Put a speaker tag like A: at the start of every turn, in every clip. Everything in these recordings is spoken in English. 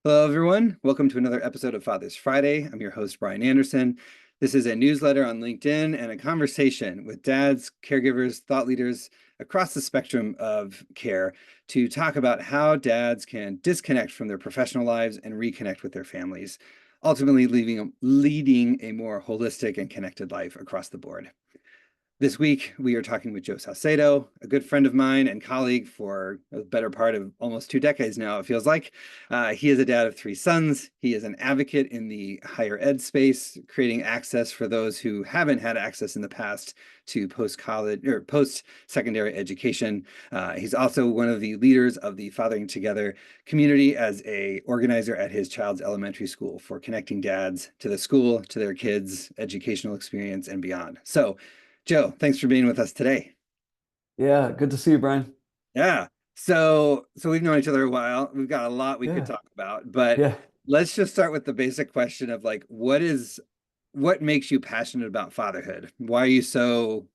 A: Hello, everyone. Welcome to another episode of Father's Friday. I'm your host, Brian Anderson. This is a newsletter on LinkedIn and a conversation with dads, caregivers, thought leaders across the spectrum of care to talk about how dads can disconnect from their professional lives and reconnect with their families, ultimately leading a more holistic and connected life across the board. This week, we are talking with Joe Saucedo, a good friend of mine and colleague for a better part of almost 2 decades now, it feels like. He is a dad of 3 sons. He is an advocate in the higher ed space, creating access for those who haven't had access in the past to post-college or post-secondary education. He's also one of the leaders of the Fathering Together community as an organizer at his child's elementary school for connecting dads to the school, to their kids' educational experience, and beyond. So, Joe, thanks for being with us today.
B: Yeah, good to see you, Brian.
A: Yeah. So we've known each other a while. We've got a lot we could
B: Yeah,
A: talk about, but
B: yeah.
A: let's just start with the basic question of like, what makes you passionate about fatherhood? Why are you so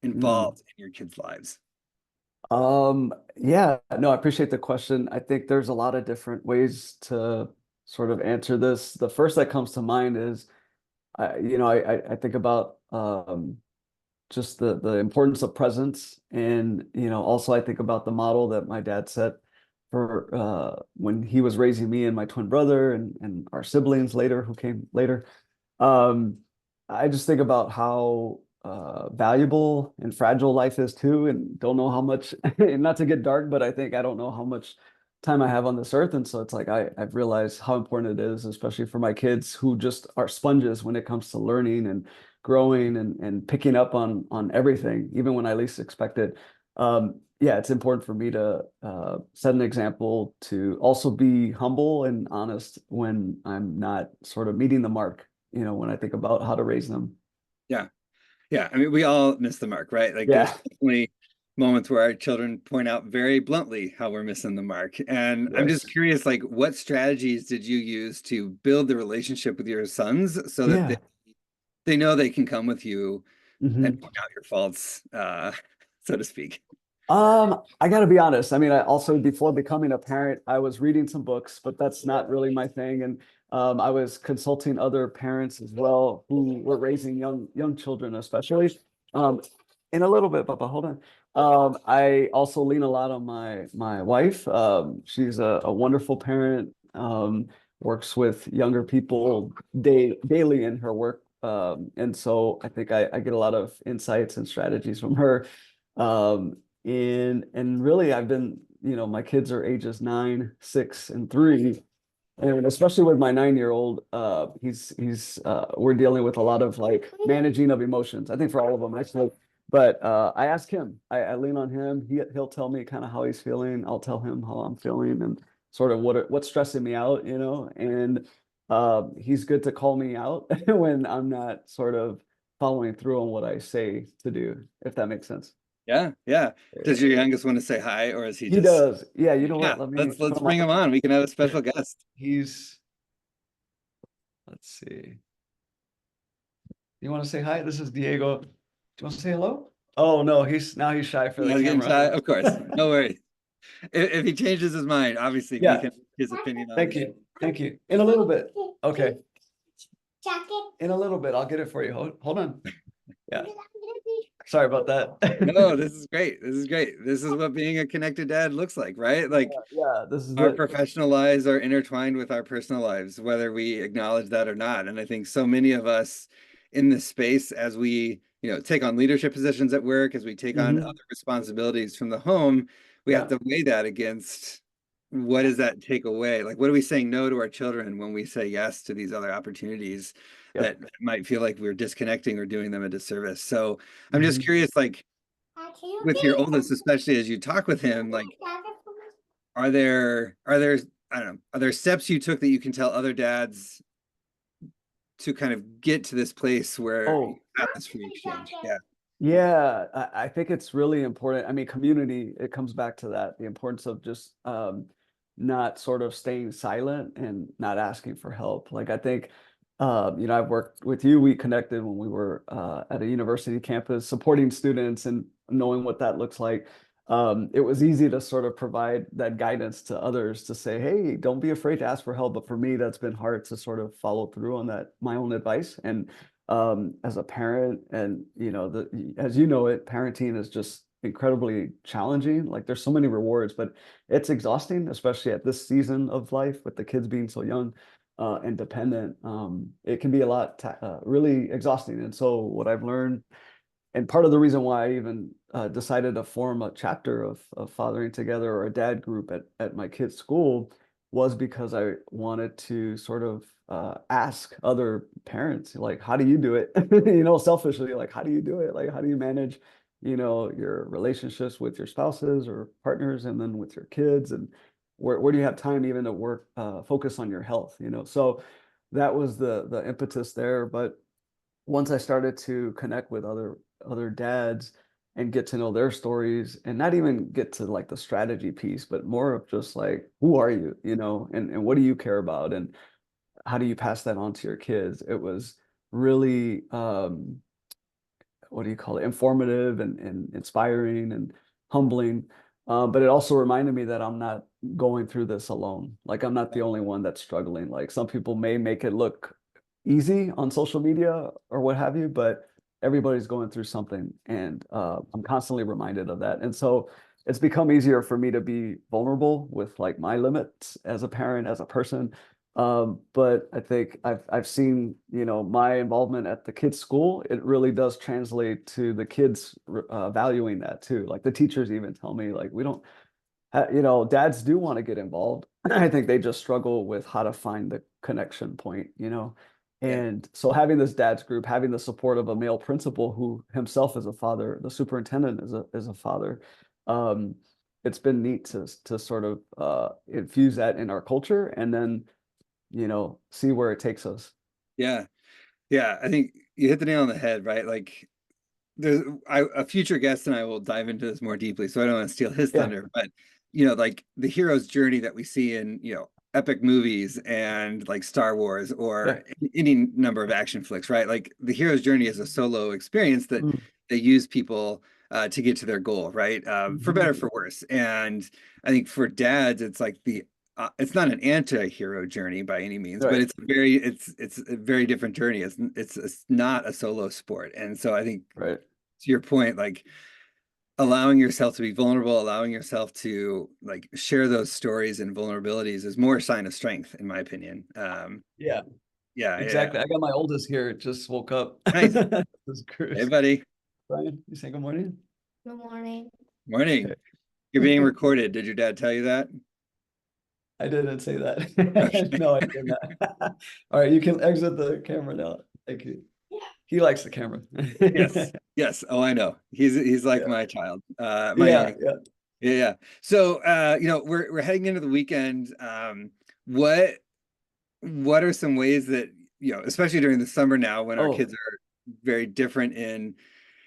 B: Mm.
A: involved in your kids' lives?
B: Yeah, no, I appreciate the question. I think there's a lot of different ways to sort of answer this. The first that comes to mind is I think about just the importance of presence. And also I think about the model that my dad set for when he was raising me and my twin brother and our siblings later who came later. Um, I just think about how valuable and fragile life is too, and don't know how much, and not to get dark, but I don't know how much time I have on this earth. And so it's like I've realized how important it is, especially for my kids who just are sponges when it comes to learning and growing and picking up on everything, even when I least expect it. Yeah, it's important for me to set an example, to also be humble and honest when I'm not sort of meeting the mark, when I think about how to raise them.
A: Yeah. Yeah. I mean, we all miss the mark, right? Like there's
B: Yeah.
A: definitely moments where our children point out very bluntly how we're missing the mark. And I'm just
B: Yes.
A: curious, like, what strategies did you use to build the relationship with your sons so that
B: Yeah.
A: they know they can come with you and
B: Hmm.
A: point out your faults, so to speak.
B: I gotta be honest. I mean, I also before becoming a parent, I was reading some books, but that's not really my thing. And I was consulting other parents as well who were raising young children, especially. Um, in a little bit, but hold on. I also lean a lot on my wife. She's a wonderful parent. Works with younger people daily in her work. And so I think I get a lot of insights and strategies from her. Um, and really I've been, my kids are ages 9, 6, and 3. And especially with my 9-year-old, he's we're dealing with a lot of like managing of emotions. I think for all of them actually. But I ask him, I lean on him. He'll tell me kind of how he's feeling. I'll tell him how I'm feeling and sort of what's stressing me out, and he's good to call me out when I'm not sort of following through on what I say to do, if that makes sense.
A: Yeah, yeah. Does
B: Yeah.
A: your youngest want to say hi, or is he
B: He
A: just,
B: does. Yeah, you know
A: yeah,
B: what? Let me
A: let's
B: put him
A: bring him
B: on.
A: on. We can have a special guest.
B: He's, let's see. You want to say hi? This is Diego. Do you want to say hello? Oh no, he's shy for the
A: I was getting
B: camera.
A: shy, of course. No worries. If he changes his mind, obviously we
B: Yeah,
A: can his opinion on
B: thank
A: it.
B: you. Thank you. In a little bit. Okay. In a little bit. I'll get it for you. Hold on. Yeah. Sorry about
A: No,
B: that.
A: this is great. This is great. This is what being a connected dad looks like, right?
B: Yeah,
A: Like
B: yeah, this is
A: our
B: it.
A: professional lives are intertwined with our personal lives, whether we acknowledge that or not. And I think so many of us in this space, as we, take on leadership positions at work, as we take on other
B: Hmm.
A: responsibilities from the home, we have
B: Yeah.
A: to weigh that against what does that take away? Like, what are we saying no to our children when we say yes to these other opportunities that
B: Yep.
A: might feel like we're disconnecting or doing them a disservice? So I'm just
B: Hmm.
A: curious, like with your oldest, especially as you talk with him, like are there I don't know, are there steps you took that you can tell other dads to kind of get to this place where you
B: Oh,
A: have this free exchange? Yeah.
B: yeah, I think it's really important. I mean, community, it comes back to that, the importance of just not sort of staying silent and not asking for help. Like I think, I've worked with you. We connected when we were at a university campus supporting students and knowing what that looks like. it was easy to sort of provide that guidance to others to say, hey, don't be afraid to ask for help. But for me, that's been hard to sort of follow through on that, my own advice. And as a parent, and as you know it, parenting is just incredibly challenging. Like there's so many rewards, but it's exhausting, especially at this season of life with the kids being so young and dependent. It can be a lot really exhausting. And so what I've learned, and part of the reason why I even decided to form a chapter of Fathering Together, or a dad group at my kid's school, was because I wanted to sort of ask other parents, like, how do you do it? Selfishly, like, how do you do it? Like, how do you manage, your relationships with your spouses or partners, and then with your kids, and where do you have time even to work, focus on your health? So that was the impetus there. But once I started to connect with other dads and get to know their stories, and not even get to like the strategy piece, but more of just like, who are you, and what do you care about, and how do you pass that on to your kids? It was really what do you call it, informative and inspiring and humbling. But it also reminded me that I'm not going through this alone. Like I'm not the only one that's struggling. Like some people may make it look easy on social media or what have you, but everybody's going through something. And I'm constantly reminded of that. And so it's become easier for me to be vulnerable with like my limits as a parent, as a person. But I think I've seen, my involvement at the kids' school, it really does translate to the kids valuing that too. Like the teachers even tell me, like, we don't, dads do want to get involved. I think they just struggle with how to find the connection point.
A: Yeah.
B: And so having this dad's group, having the support of a male principal who himself is a father, the superintendent is a father. Um, it's been neat to sort of infuse that in our culture, and then see where it takes us.
A: Yeah. Yeah. I think you hit the nail on the head, right? Like a future guest and I will dive into this more deeply, so I don't want to steal his
B: Yeah,
A: thunder. But like the hero's journey that we see in epic movies and like Star Wars
B: yeah,
A: or any number of action flicks, right? Like the hero's journey is a solo experience that
B: mm,
A: they use people to get to their goal, right? For better,
B: mhm,
A: for worse. And I think for dads, it's like it's not an anti-hero journey by any means, but
B: right,
A: it's a very different journey. It's not a solo sport, and so I think
B: right.
A: to your point, like allowing yourself to be vulnerable, allowing yourself to like share those stories and vulnerabilities is more a sign of strength, in my opinion.
B: Yeah,
A: Yeah, yeah, yeah.
B: exactly. I got my oldest here. It just woke up.
A: Nice.
B: This is
A: Hey,
B: Chris.
A: buddy.
B: Brian, you say good morning?
C: Good morning.
A: Morning.
B: Okay.
A: You're being recorded. Did your dad tell you that?
B: I didn't say that.
A: Okay.
B: No, I did not. All right, you can exit the camera now. Thank you. He likes the camera.
A: Yes. Yes. Oh, I know. He's like
B: Yeah,
A: my child. My
B: yeah,
A: youngest.
B: yeah.
A: Yeah, yeah. So, we're heading into the weekend. What what are some ways that, especially during the summer now when our
B: Oh,
A: kids are very different in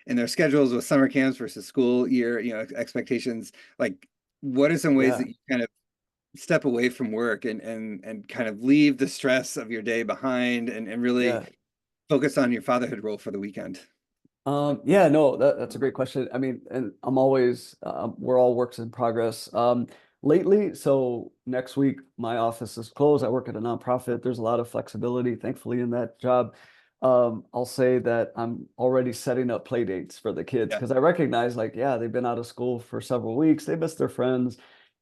A: their schedules with summer camps versus school year, expectations, like what are some ways
B: yeah,
A: that you kind of step away from work and kind of leave the stress of your day behind and really
B: yeah.
A: focus on your fatherhood role for the weekend?
B: Yeah, no, that's a great question. I mean, and we're all works in progress. Lately, so next week, my office is closed. I work at a nonprofit. There's a lot of flexibility, thankfully, in that job. I'll say that I'm already setting up play dates for the kids
A: Yeah,
B: because I recognize, like, yeah, they've been out of school for several weeks. They miss their friends,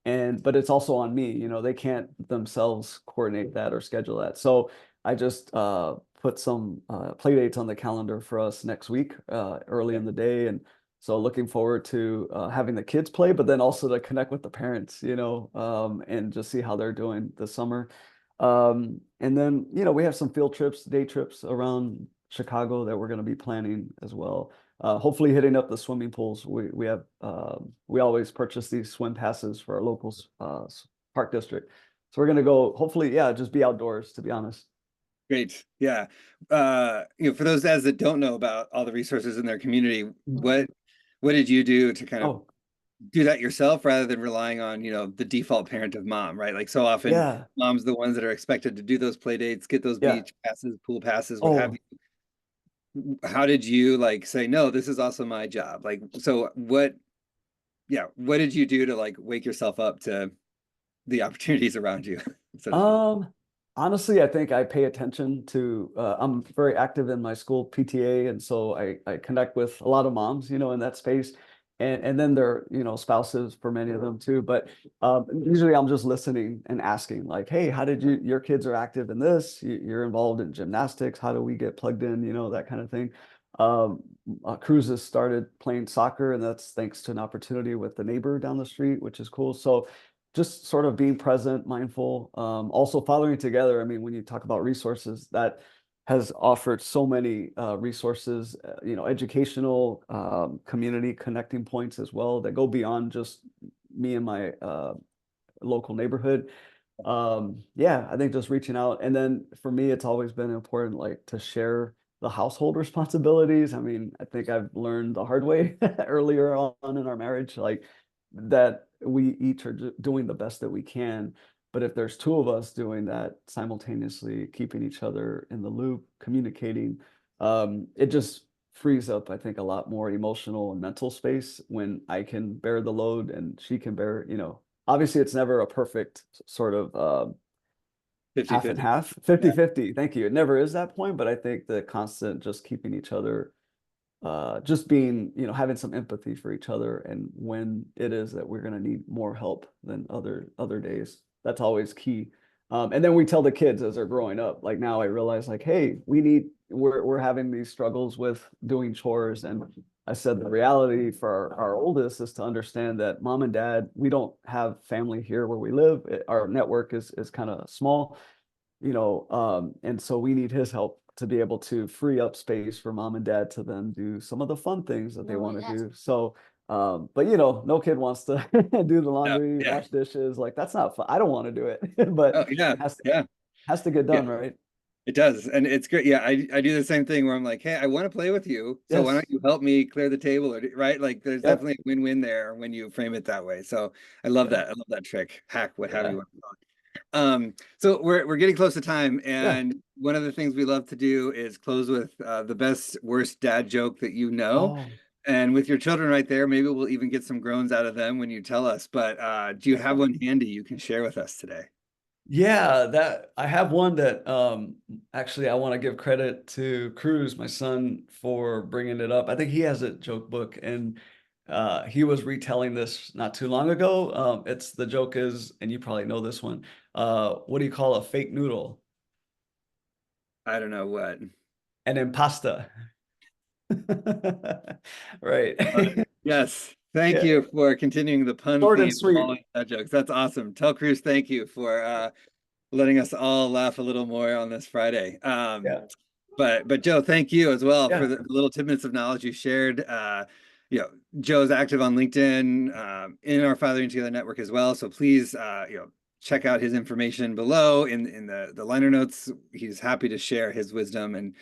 B: but it's also on me. They can't themselves coordinate that or schedule that. So I just put some play dates on the calendar for us next week, early
A: yeah,
B: in the day. And so looking forward to having the kids play, but then also to connect with the parents, and just see how they're doing this summer. And then, we have some field trips, day trips around Chicago that we're going to be planning as well. Hopefully hitting up the swimming pools. We always purchase these swim passes for our local park district. So we're going to go, hopefully, yeah, just be outdoors, to be honest.
A: great. Yeah. For those dads that don't know about all the resources in their community, what did you do to kind of
B: Oh,
A: do that yourself rather than relying on, the default parent of mom, right? Like so often
B: yeah,
A: mom's the ones that are expected to do those play dates, get those
B: yeah.
A: beach passes, pool passes, what have
B: Oh,
A: you. How did you like say, no, this is also my job? Like, so what, yeah, what did you do to like wake yourself up to the opportunities around you, so to speak?
B: Um, Honestly, I think I pay attention to, I'm very active in my school PTA, and so I connect with a lot of moms, in that space. And then they're, spouses for many of them too. But usually I'm just listening and asking, like, hey, how did your kids are active in this? You're involved in gymnastics. How do we get plugged in? That kind of thing. Cruz has started playing soccer, and that's thanks to an opportunity with the neighbor down the street, which is cool. So just sort of being present, mindful, also fathering together. I mean, when you talk about resources, that has offered so many resources, educational, community connecting points as well that go beyond just me and my local neighborhood. Yeah, I think just reaching out. And then for me, it's always been important, like to share the household responsibilities. I mean, I think I've learned the hard way earlier on in our marriage, like that we each are doing the best that we can. But if there's two of us doing that simultaneously, keeping each other in the loop, communicating, it just frees up, I think, a lot more emotional and mental space when I can bear the load and she can bear, obviously it's never a perfect sort of
A: Fifty
B: half and
A: fifty.
B: half,
A: Yeah.
B: 50-50. Thank you. It never is that point, but I think the constant just keeping each other just being, having some empathy for each other, and when it is that we're going to need more help than other days, that's always key. And then we tell the kids as they're growing up, like now I realize, like, hey, we're having these struggles with doing chores, and I said the reality for our oldest is to understand that mom and dad, we don't have family here where we live. Our network is kind of small, and so we need his help to be able to free up space for mom and dad to then do some of the fun things that they want to do. So, but no kid wants to do the
A: No,
B: laundry,
A: yeah.
B: wash dishes. Like that's not fun. I don't want to do it, but
A: Oh, yeah.
B: it
A: Yeah.
B: has to get
A: Yeah.
B: done, right?
A: It does. And it's great. Yeah. I do the same thing where I'm like, hey, I want to play with you. So why don't
B: Yes.
A: you help me clear the table right? Like there's
B: Yep.
A: definitely a win-win there when you frame it that way. So I love
B: Yeah.
A: that. I love that trick, hack, whatever
B: Yeah.
A: you want to call it. So we're getting close to time,
B: Yeah.
A: and one of the things we love to do is close with the best worst dad joke that you know.
B: Oh,
A: And with your children right there, maybe we'll even get some groans out of them when you tell us. But do you have one handy you can share with us today?
B: yeah, that I have one that actually I want to give credit to Cruz, my son, for bringing it up. I think he has a joke book, and he was retelling this not too long ago. It's the joke is, and you probably know this one. What do you call a fake noodle?
A: I don't know what.
B: An impasta. Right.
A: Yes. Thank
B: Yeah.
A: you for continuing the pun
B: Short and
A: theme of all
B: sweet.
A: of dad jokes. That's awesome. Tell Cruz thank you for letting us all laugh a little more on this Friday.
B: Yeah.
A: But Joe, thank you as well for
B: Yeah.
A: the little tidbits of knowledge you shared. You know, Joe's active on LinkedIn, in our Fathering Together network as well. So please, check out his information below in the liner notes. He's happy to share his wisdom and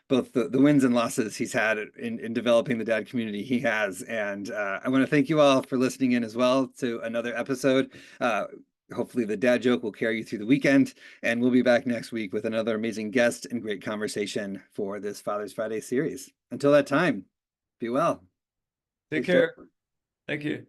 A: both the wins and losses he's had in developing the dad community he has. And I want to thank you all for listening in as well to another episode. Hopefully the dad joke will carry you through the weekend, and we'll be back next week with another amazing guest and great conversation for this Father's Friday series. Until that time, be well.
B: Take
A: Thanks, Joe.
B: care. Thank you.